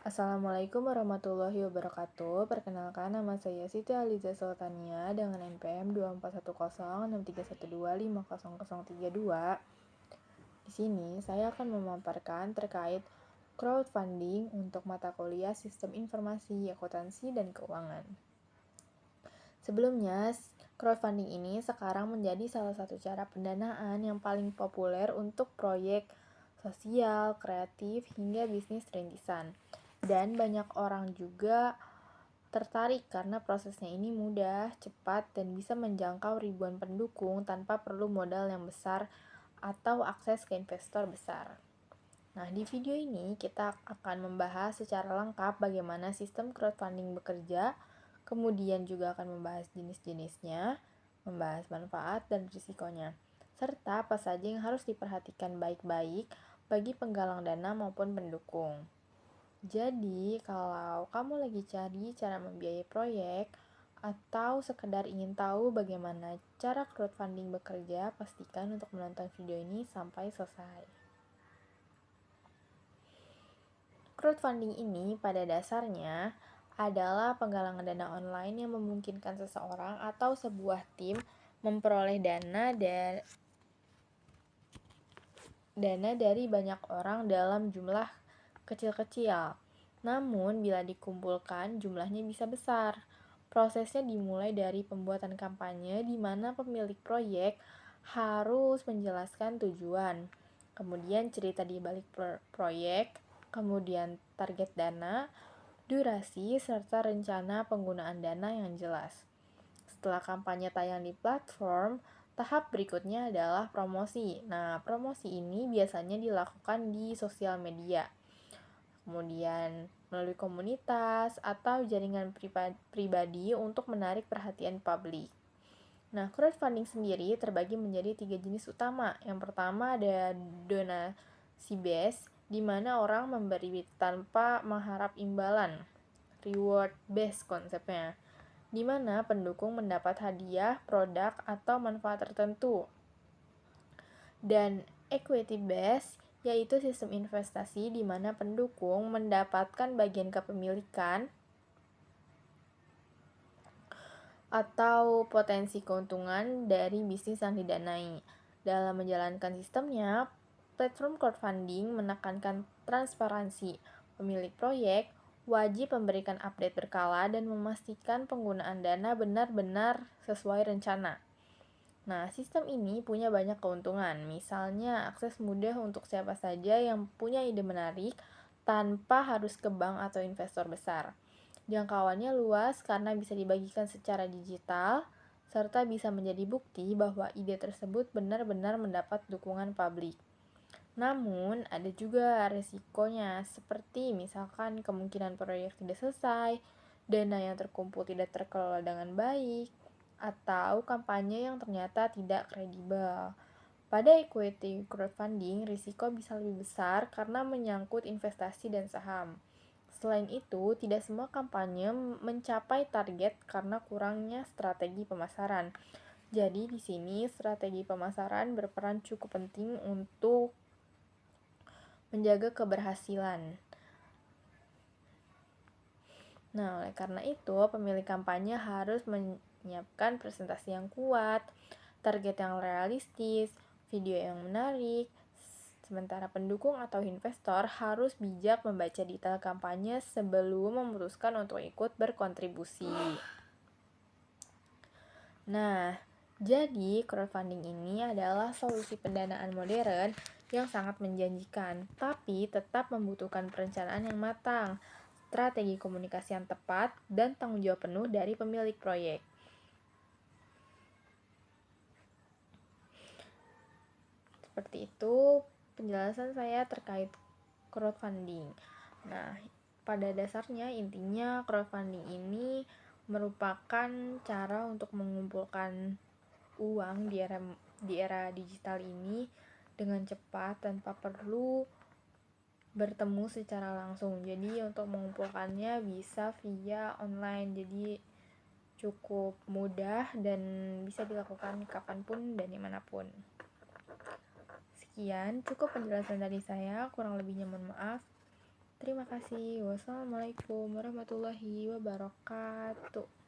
Assalamualaikum warahmatullahi wabarakatuh. Perkenalkan, nama saya Siti Aliza Sultania dengan NPM 24106312500032. Di sini saya akan memaparkan terkait crowdfunding untuk mata kuliah Sistem Informasi, Akuntansi, dan Keuangan. Sebelumnya, crowdfunding ini sekarang menjadi salah satu cara pendanaan yang paling populer untuk proyek sosial, kreatif, hingga bisnis rintisan. Dan banyak orang juga tertarik karena prosesnya ini mudah, cepat, dan bisa menjangkau ribuan pendukung tanpa perlu modal yang besar atau akses ke investor besar. Nah, di video ini kita akan membahas secara lengkap bagaimana sistem crowdfunding bekerja, kemudian juga akan membahas jenis-jenisnya, membahas manfaat dan risikonya, serta apa saja yang harus diperhatikan baik-baik bagi penggalang dana maupun pendukung. Jadi, kalau kamu lagi cari cara membiayai proyek atau sekedar ingin tahu bagaimana cara crowdfunding bekerja, pastikan untuk menonton video ini sampai selesai. Crowdfunding ini pada dasarnya adalah penggalangan dana online yang memungkinkan seseorang atau sebuah tim memperoleh dana dari banyak orang dalam jumlah kecil-kecil. Namun, bila dikumpulkan, jumlahnya bisa besar. Prosesnya dimulai dari pembuatan kampanye di mana pemilik proyek harus menjelaskan tujuan, kemudian cerita di balik proyek, kemudian target dana, durasi, serta rencana penggunaan dana yang jelas. Setelah kampanye tayang di platform, tahap berikutnya adalah promosi. Nah, promosi ini biasanya dilakukan di sosial media, kemudian melalui komunitas atau jaringan pribadi untuk menarik perhatian publik. Nah, crowdfunding sendiri terbagi menjadi 3 jenis utama. Yang pertama ada donasi base, di mana orang memberi tanpa mengharap imbalan. Reward based konsepnya, di mana pendukung mendapat hadiah, produk, atau manfaat tertentu. Dan equity based, yaitu sistem investasi di mana pendukung mendapatkan bagian kepemilikan atau potensi keuntungan dari bisnis yang didanai. Dalam menjalankan sistemnya, platform crowdfunding menekankan transparansi. Pemilik proyek wajib memberikan update berkala dan memastikan penggunaan dana benar-benar sesuai rencana. Nah, sistem ini punya banyak keuntungan, misalnya akses mudah untuk siapa saja yang punya ide menarik tanpa harus ke bank atau investor besar. Jangkauannya luas karena bisa dibagikan secara digital, serta bisa menjadi bukti bahwa ide tersebut benar-benar mendapat dukungan publik. Namun, ada juga resikonya, seperti misalkan kemungkinan proyek tidak selesai, dana yang terkumpul tidak terkelola dengan baik, atau kampanye yang ternyata tidak kredibel. Pada equity crowdfunding, risiko bisa lebih besar karena menyangkut investasi dan saham. Selain itu, tidak semua kampanye mencapai target karena kurangnya strategi pemasaran. Jadi, di sini strategi pemasaran berperan cukup penting untuk menjaga keberhasilan. Nah, oleh karena itu, pemilik kampanye harus menyiapkan presentasi yang kuat, target yang realistis, video yang menarik, sementara pendukung atau investor harus bijak membaca detail kampanye sebelum memutuskan untuk ikut berkontribusi. Nah, jadi crowdfunding ini adalah solusi pendanaan modern yang sangat menjanjikan, tapi tetap membutuhkan perencanaan yang matang, strategi komunikasi yang tepat, dan tanggung jawab penuh dari pemilik proyek. Seperti itu penjelasan saya terkait crowdfunding. Nah, pada dasarnya intinya crowdfunding ini merupakan cara untuk mengumpulkan uang di era digital ini dengan cepat tanpa perlu bertemu secara langsung. Jadi untuk mengumpulkannya bisa via online. Jadi cukup mudah dan bisa dilakukan kapanpun dan dimanapun. Sekian, cukup penjelasan dari saya, kurang lebihnya mohon maaf. Terima kasih. Wassalamualaikum warahmatullahi wabarakatuh.